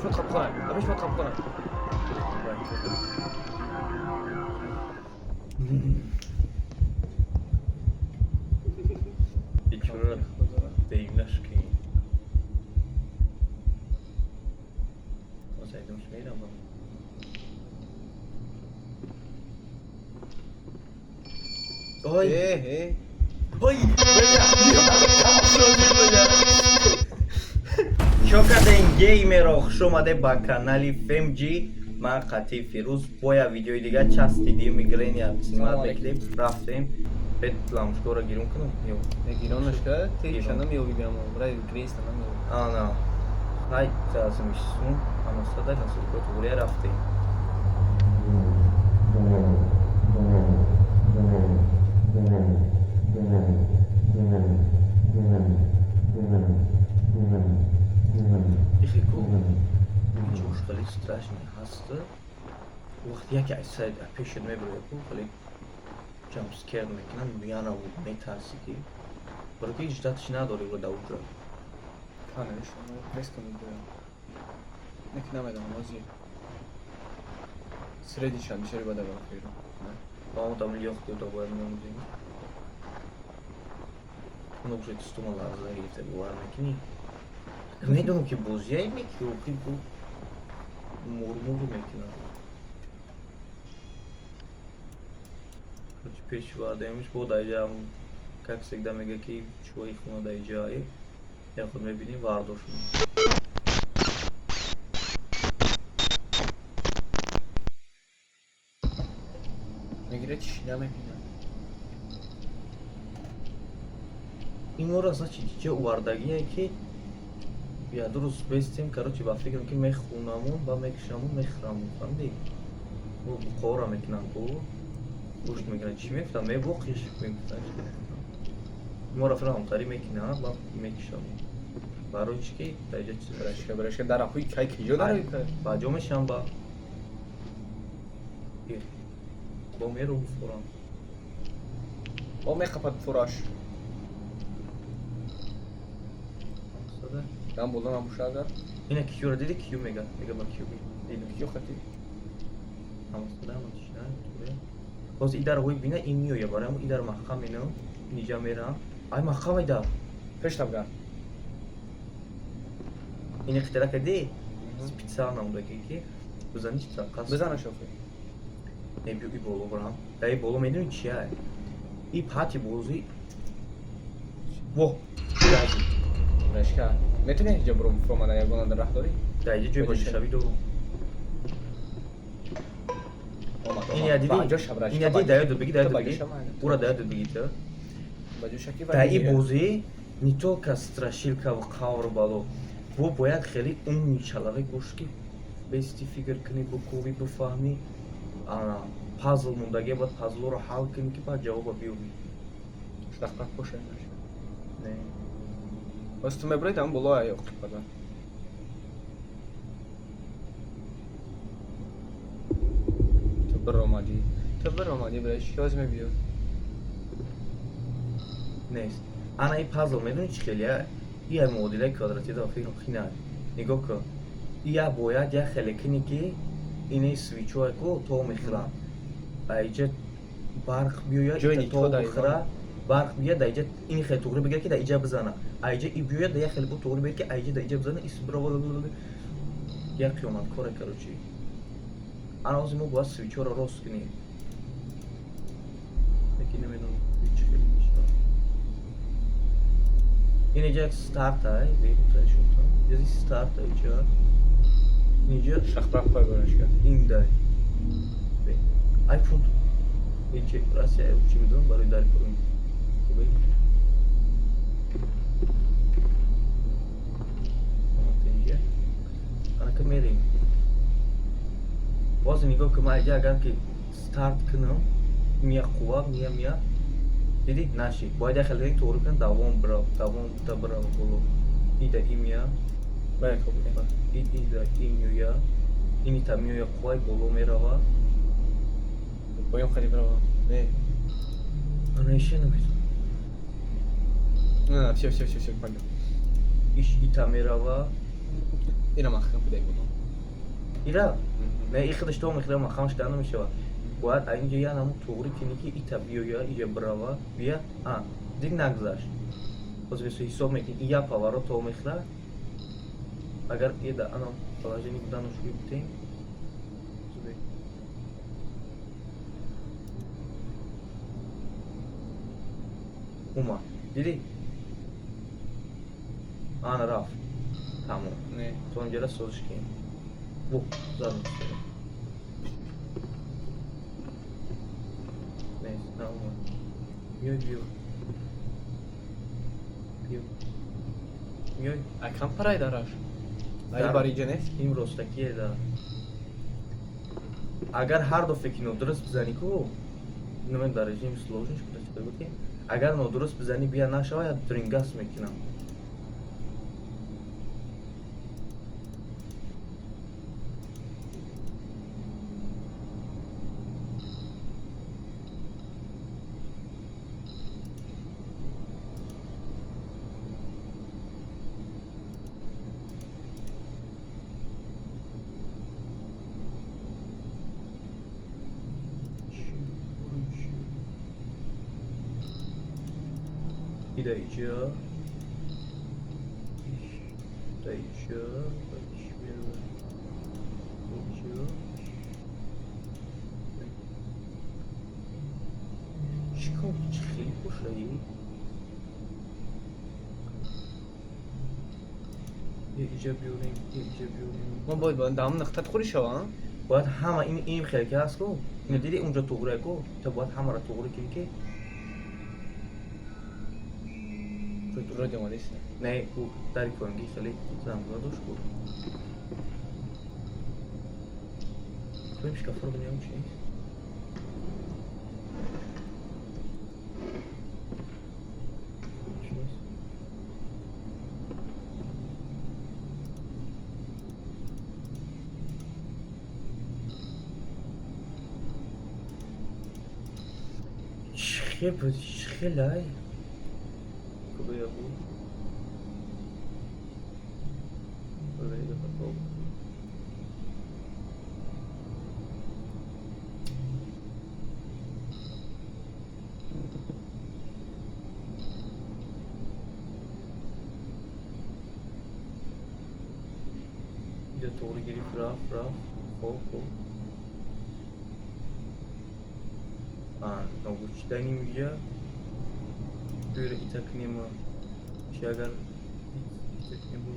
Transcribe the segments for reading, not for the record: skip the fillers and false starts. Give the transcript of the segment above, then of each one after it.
شوط خب کنن همش شوط خب کنن Içiyor değiller ki. O saydım şmeyle ama. Oy. Oy. Шокаден геймеро хушомаде ба канали FMG ман Қатиб Фирӯз бо як видеои дига час дидим мигрен як снимат мекардем рафтем бед ламушкора гирон кунам ё гиронашка текшанам ё бигам брай грейстанам ё ана ҳай тазмишсун амасада насуко тугуре рафтем Чуш хеле страшный ҳаст. Вақте яке айсад пешат мебарояд, хеле джампскер мекунад, миянав метарси ки бароки ҳеҷ датиш надори ва давҷа. Канеш, прескам идея. Nek намедам ози. Средишан мишери бада бахиро. Мам там лёгкий добавил музыку. Ну уже стумал азарит, говорю, мекини. Медонам ки бузяй меки, ки бу мурмуру мекина. Теперь чего даемш бодайжам, как всегда мега ки чего их надайжай. Я хоть мебини вардошун. Мегреч намекина. Ин ора значит чё вардагия ки я друз бестим, короче, ба фикрам ки мехунамун ва мекшамун мехрамун фанди. Бу қора мекинам бу. Гӯшт мегиранд чӣ мефтам мебоқиш мефтам. Мора фирам тари мекина ва мекшамун. Барои чӣ ки таҷа чӣ брашка дар ахуи кай киҷо дар ба ҷо мешам ба. Бо меру фурам. О мехапад фураш. Там болдам амушагар. Ина киюра диди кию мега ба кию Диди киё хати. Амстардам чина туре. Боз идар ҳои бина ин миёя барам идар маҳкам менам ниҷа мерам. Ай маҳкам идар. Пештабгар. Ин ихтира кади? Специально намудаги ки бизани чита қас. Бизана шофи. Не бию и боло барам. Дай боло медуни чия? И пати бози. Во. Брашка. Метуни ҳиҷа бурум фромада ягона дар раҳ дорӣ? Дай ҷои ба шави дорум. Ин я диди. Ин я диди даёд биги даёд биги. Ура даёд биги та. Ба ҷо шаки ва. Дай и бози не только страшилка ва қавр бало. Бо бояд хеле умни чалавек бош ки бести фикр кунӣ бикӯбӣ бифаҳмӣ. Ана пазл мондаги баъд пазлоро ҳал кунӣ ки баъд ҷавоба биёбӣ. Даққат боша. Не. Бas tu мебрай там боло аяқ қипада. Tu bir omadi браш ёз мебиё. Нест. Ана и пазл медуни чӣ хеле я муодилаи квадрати дар фикрам хина. Нигоҳ кун. Я бояд як хеле кунӣ ки инаи свичҳое ку то мехӯранд. Айҷа барқ биёяд то бихӯра. Барқ биёяд айҷа ин хеле туғри бигира ки дар иҷа бизана. Айҷа и биёяд як хеле бо туғри бигира ки айҷа дар иҷа бизана исбро як қиёматкоре короче. Ана ҳозир мо бояд свичҳоро рост кунем. Лекин намедонам чӣ хеле мешавад. Ин иҷа як старт ай, беҳтар шуд. Язи старт иҷа. Иҷа Шахрафа брашка. ин дай. Ай пунт. Иҷа Россия чӣ бидон барои дари кунем. Хубе. Инҷа. Анака мерем. Боз нигоҳ кун ман иҷа агар ки старт кунам мия қувва мия диди наши бояд як хеле то'g'ri кунам давом бирав боло ида имия Бай хоб. ида имия ини тамиёя қувваи боло мерава Поём хади брава. Не. Ана ише намедонам. Не, всё, понял. Иш ита мерава اینو مخکم پیدا بودم ایرا نه ای خودش تو میخواد ما خامش کنه میشه باید اینجا یا نمو توری کنی که ایتا بیو یا اینجا براوا بیا دیگ نگذاشت باز بسو حساب میکنی یا پاورو تو میخواد اگر ایدا انا положение بودن شوی بودیم اوما دیدی آن رفت تمام نه تو اونجا را سوزش کنیم زارم میشه نیست نه اوما بیای بیای اکم پرای دارش ولی در- برای جنس این رستکیه دار اگر هر دو فکر درست بزنی کو نمیم در رژیم سلوژنش کده بودیم اگر درست بزنی بیا نشاید درینگاس میکنم İdayıcı. İdayıcı. Çıkıp çıkayım bu şeyi. İyice بیاریم. ما باید با دام نقطه خوری شوا باید همه این خیلی که هست کو اینو دیدی اونجا توغره کو تو باید همه را توغره کنی که رو دیمالیست نه او داری کنگی خیلی زنگاه بود تویمش کفر بنیام چی؟ خیلی خوبه یا بود بله خوب اینجا طوری گریف رفت خوب نوچیدنی میگه böyle itaknema şey agar itaknema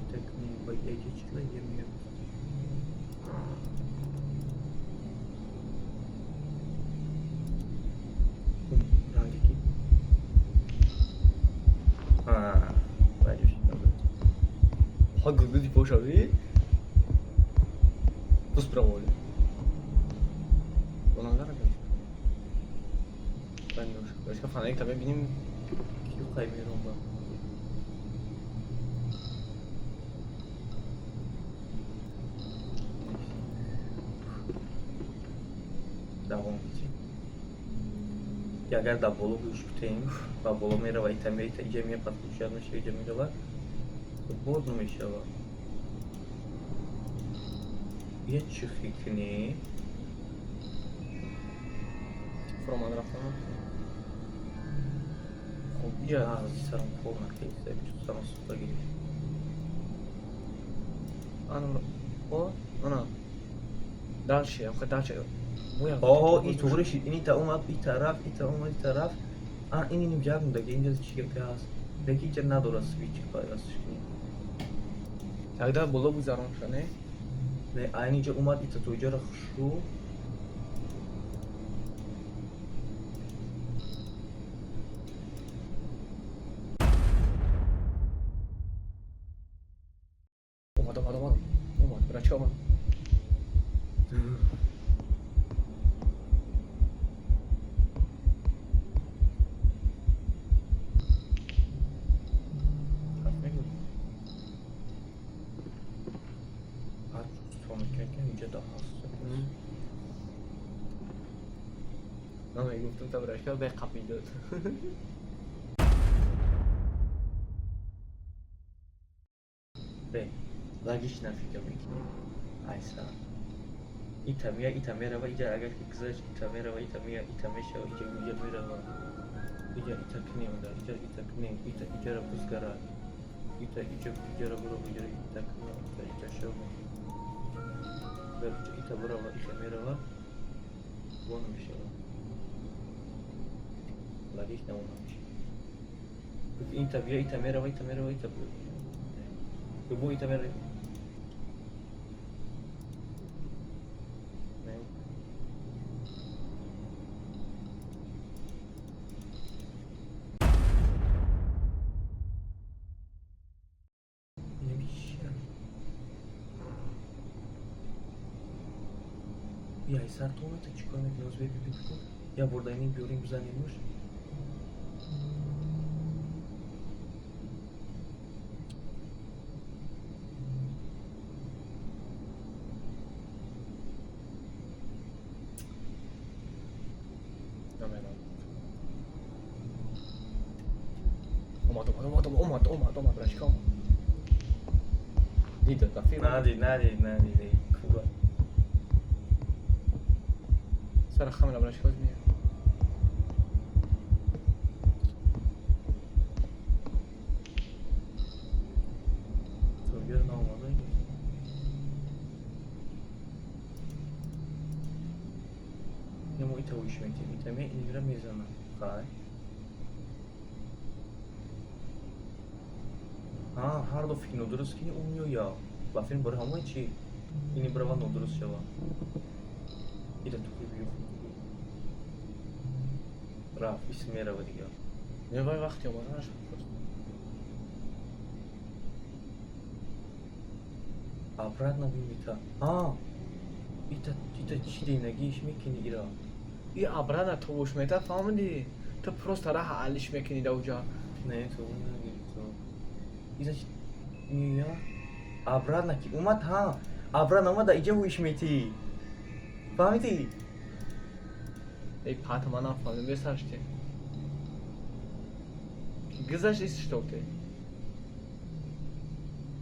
itaknema geçikle yemiyor. Hangi ki? Bence şey tabii. ها گلو دی پوشاوی بس برامولی اونان داره ben de başka fanayı tabii benim Kiyo kaymıyorum ben. Devam edeceğim. Ya agar da bolu bu iş biteyim ve bolu mera ve itemleri gemiye patlayacağını şey gemiyle var. Bordo mu işe var? Ya çıkıkni فرومان رفتم خب یا سرم خوب نکیسته سرم سوتا گیری انا دالشه آخه دالشه بویا این طوره شید اینی تا اومد این طرف اینی نمیجاب میده اینجا چی که هست دیگه اینجا نداره سویچ پایستش کنی تقدر بلا بزرم شنه نه اینجا اومد این تو اینجا رو خشو اومد برای چه اومد نه گفتم تا برای چه به قپی داد Bey, lagish nafiga mikni. Aysa. İtamera ve ica agar ki kızar İtamera ve İtameşa ve ica mira ve ica itakni onda ica rapuzgara ica rabura ve itakni ica şova ve ica bura ve İtamera ve bunu bir şey var. Lagish ne olmamış. Peki İtamera ve bu İtamera Ya Eser tuvalete çıkarmak lazım ve bir bitki. Ya burada ineyim göreyim düzenlenmiş. Toma, Brashka. Dito, tá firme? Nadie. Cuba. سر خمنا Brashka zmija. Tövbe ne olmadı? Ne mu ita uyuşmak için. İtame inira mezana. Kay. Ha, her do film duruz ki olmuyor ya. La film bari hamı içi. Yine brava no duruz şava. İle tutuyor. Raf ismi Rava diyor. Ne var vakti ama ne aşkım? Обратно вимита. Ита чиди нагиш мекини ира. И обратно то уж мета фамди. То просто рах алиш мекини да уджа. Не, то не то. Значит, не я. Обратно ки умат Обратно умат да иже уиш мети. Фамити? Ey patmana falan ve saçtı. Güzel işte okey.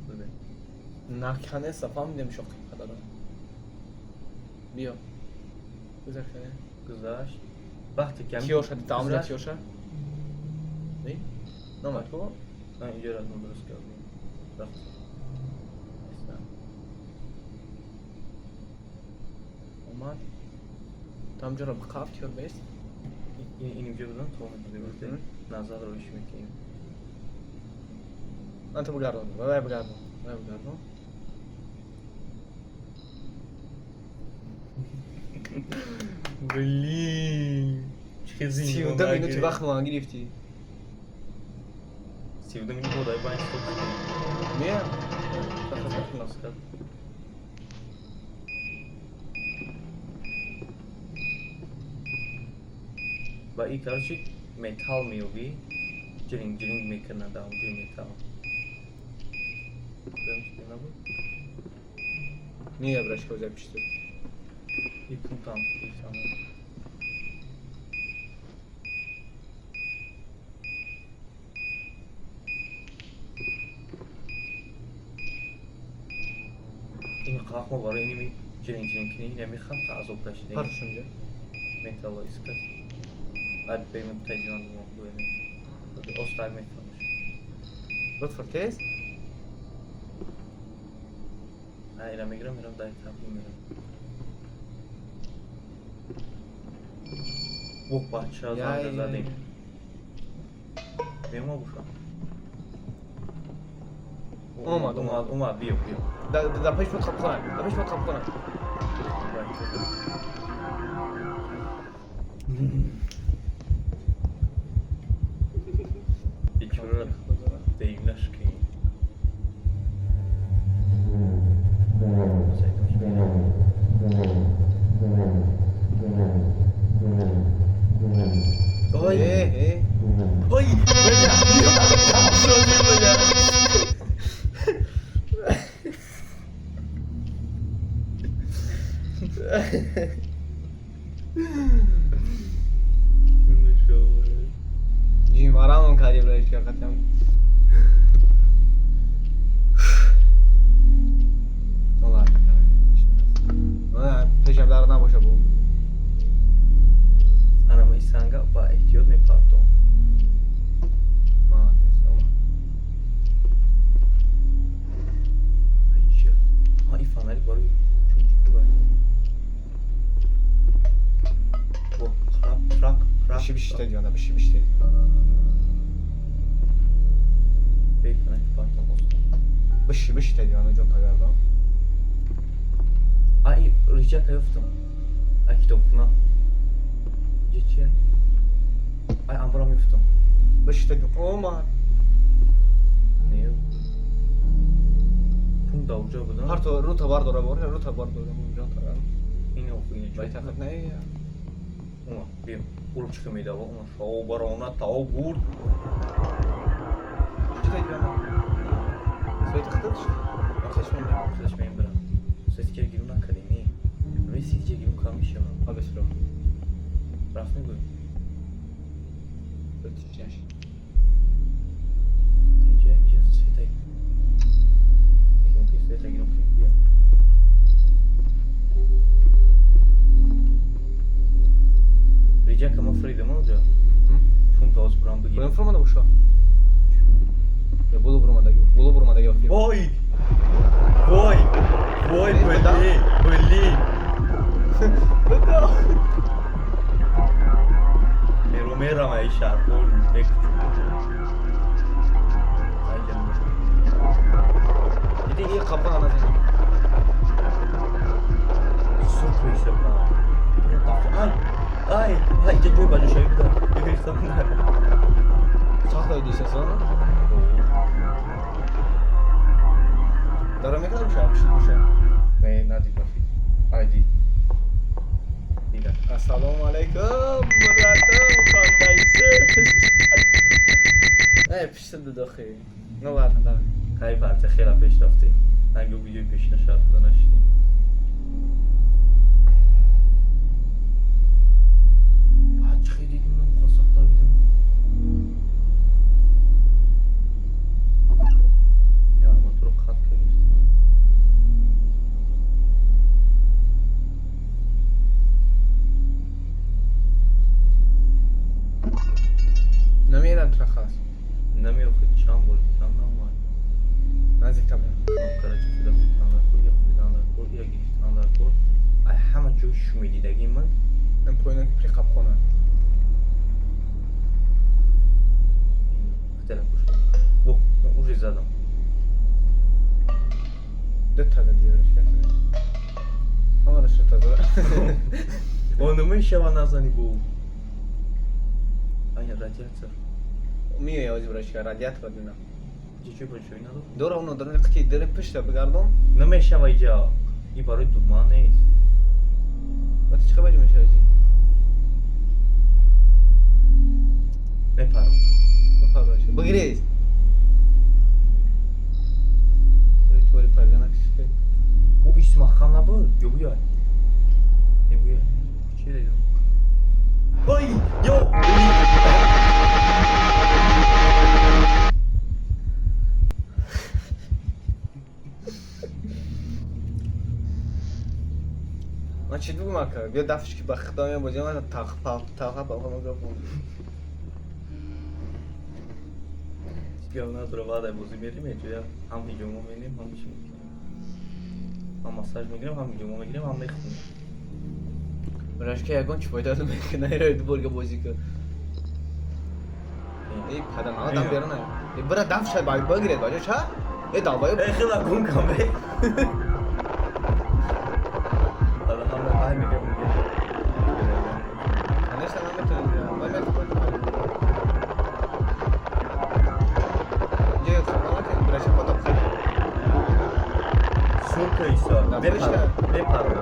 Böyle. Nakane safam demiş o kadar. Bio. Güzel şey. Güzel. Baktık yani. Kiyoşa, tamam Kiyoşa. Ne? Normal bu. Ha, iyice razı oluruz kaldı. Bak. Aman. Tam جرب خافت يور بيس İnim cebinden tohum ediyoruz. Nazar uyuşmak iyi. أنت بقارن ولا بقارن Блин. Сивда минут وقت ما گرفتی Сивда минут بود باید نه nasıl و این کارچی متال میوی جرینگ میکنه داون روی متال niye Brashka özel pişti? İpin tam tamam. این kalkma var ini jering kini nemikham azab dashte Harşınca. metal iskat ad payment tajan bu yani o style metal Lütfen tez. ha ila migram dayı tapayım miram bu parça zaten benim o bu şu an Uma bio Da peş mi kapkana? Da peş mi kapkana? Hiç olarak değiller ki. Oy. Oy. جیم آرام کردی برایش که قطعا بیشتر دیانه بشی بیشتر Beyefendi pardon olsun. بشی بیشتر دیانه جون تگردم Ay rica kayıftım. Ay kitapına. Geçiyor. Ay amburam yuftum. بیشتر دیانه اومد Ne yok? Pum da uca bu da. هر تو رو تا بار دوره باره رو تا بار دوره جون تگردم Yine oku yine çok. باید تخت نه یا Ama bir vurup çıkamaydı ama şov barona tav vur. بیشتر دیانه سوی تختش آخرش من Seçmeyin bırak. Seçkiye girin akademi. Ve sizce girin kalmış ya. آب سرو Rafne koy. بتیجش Tece ya setay. İki setay girin kalmış ya. Rica kama freedom olacak. Pum tavus buram bu gibi. بریم فرمان باشو بولو برما دیگه Vay! Vay! Vay böyle! Böyle! بگو Mera mai şarkol ne küçük. Ay canım. دیگه یه قبا anlatayım Su kuyusu falan. Ay! Ay çocuğu bacı şey bir daha. Bir insanlar. ساخت ایدیسه سان دارم میکنم میشه Ne nadik bakayım. Haydi. Bir dakika. السلام علیکم مراتب خاندایسه ای پیشت داخل نه ورنه Kayıp artık خیلی پیش رفته. Hangi o videoyu peşine şarkıdan açtım. Açık edeydim lan kasapta bizim. Ya motoru katka geçti. نمیرم ترخص نمیره خود چند بول بیتن var. نزدیک تمام Karaca filan insanlar koy, ya filanlar koy, ya insanlar koy. Ay hemen çok şumididegiyim ben. من پوینه که پری قب کنم Telef kuş. Bu, ben ucu izledim. دو تا دیارش کرده اما رشد تازه Onu mu işe var nazani bu? Aynen radyatör. میه یازی برش کرد رادیات را دینم Cücü bu şey nadı? دور اونو دارن قطعی داره پشت بگردم Ne mi işe var ya? İbaret duman neyiz? و تی چقدر میشه ازی Ne param? بفرمایید بگیریز طوری پرگانه کشید Bu ismi Hakan la bu. Yo bu ya. Ne bu ya? Bir şey dedim. Ay! Yo! من چی بگم اکا بیا دفعش که بخدا میام بازی من تاقه با همه گفتم Ya ona sonra var da bozu verim ya. Hem videomu benim hem işim. Hem masaj mı gireyim hem videomu gireyim hem mektim. براش که یکان چی فایده داره که نه رو برگ بازی که ای پدر نه دم بیارن ای برا دفع شد باید بگیرید باجا چه ای دعوای خیلی گون کم be. حالا هم ay میگم میگه. کنش تمام میتونم بیارم باید میتونم اینجا یک خواهد که براش پاتا بخیر Surka ise Ne ne yapmış para? ya? Ne para?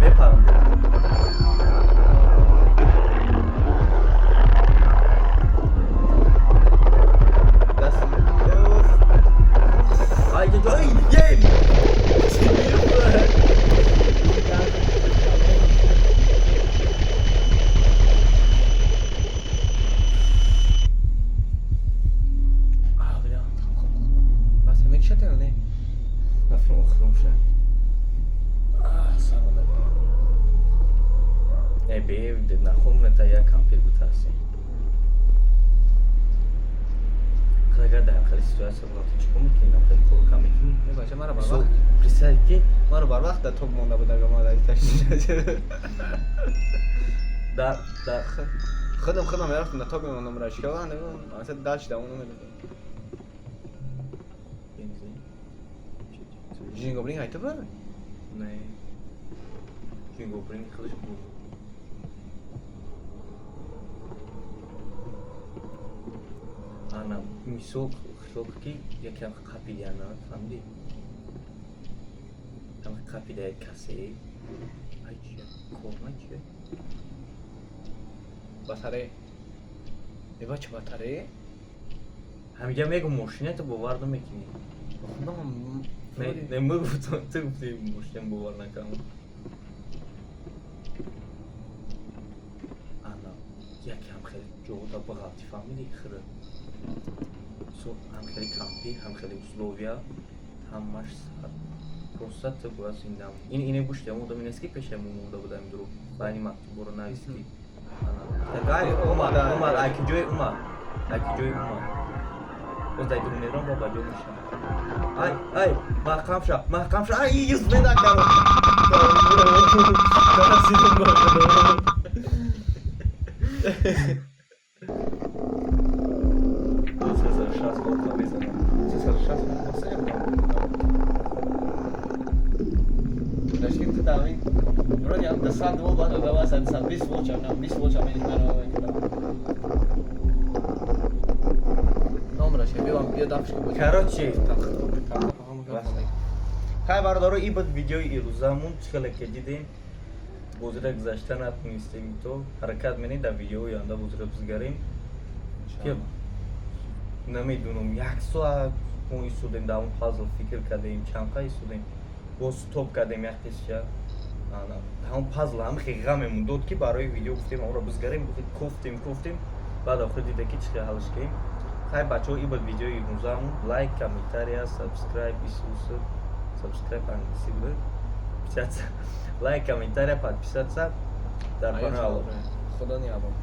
Ne para? دست Ay ay yey. Abi ya بس همه چه تنه Nasıl okurum şey? سلام Ne be evde nakhum ta ya kampir butarsin. Kaga da akhir situasyon var. Çıkım ki na khil korkam ki. ای باشه مرا بر So وقت precise ki مرا بر وقت تو مونده بود اگه ما داری تشت در خودم میرفتم تا بمونم رشکه و نمیدونم اصلا دلش دوونو میدونم بنزین جینگو برینگ هایتو بود؟ نه جینگو برینگ خودش بود آنم میسوق خیلی یکم قپیدیانه فهمیدی؟ هم قپیده کسی ای چیه؟ کورمه چیه؟ بطاره ایوا چه بطاره؟ همیگه میگو ماشینه تو باور نمیکنی نه نمیگو تو گفتی ماشین باور نکنم آنا یکم خیلی جودا بغلطی فهمیدی خیلی هم خیلی کمپی هم خیلی اسلوویا همش سر پروستات تو باز این دام اینه گوشته مودم این اسکی پیش مونده بودم درو بانی مکتوب برو نویسکی تگای اومد اکی جوی اومد باز دای درو نیرم بابا جو میشم ای محکم شا ای یوز بدا کنم Dashkin tu dami. Bro yang dasar dua bahan ada wasan sabis watch am 20 watch am ini mana kita. Номер ще бивам бия дafsh ки بود. короче хай бардоро и бад видеои ирӯзамун чихеле ки дидем бозира гузашта натунистем то ҳаракат менед дар видеои оянда бозира бизгарем ки намедунам 1 соат мо истудем дар он пазл фикр кардем чанқа истудем боз стоп кардем як қисша дар он пазл ҳам хеле ғам мемондод ки барои видео гуфтем онро бизгарем кофтем баъд охир дида ки чихел ҳалш кардем хай бачаҳо ин бод видеои 19-мун лайк комментария сабскрайб сабскрайб англиси буда писаться лайк комментария подписаться дар канал Худо не абам.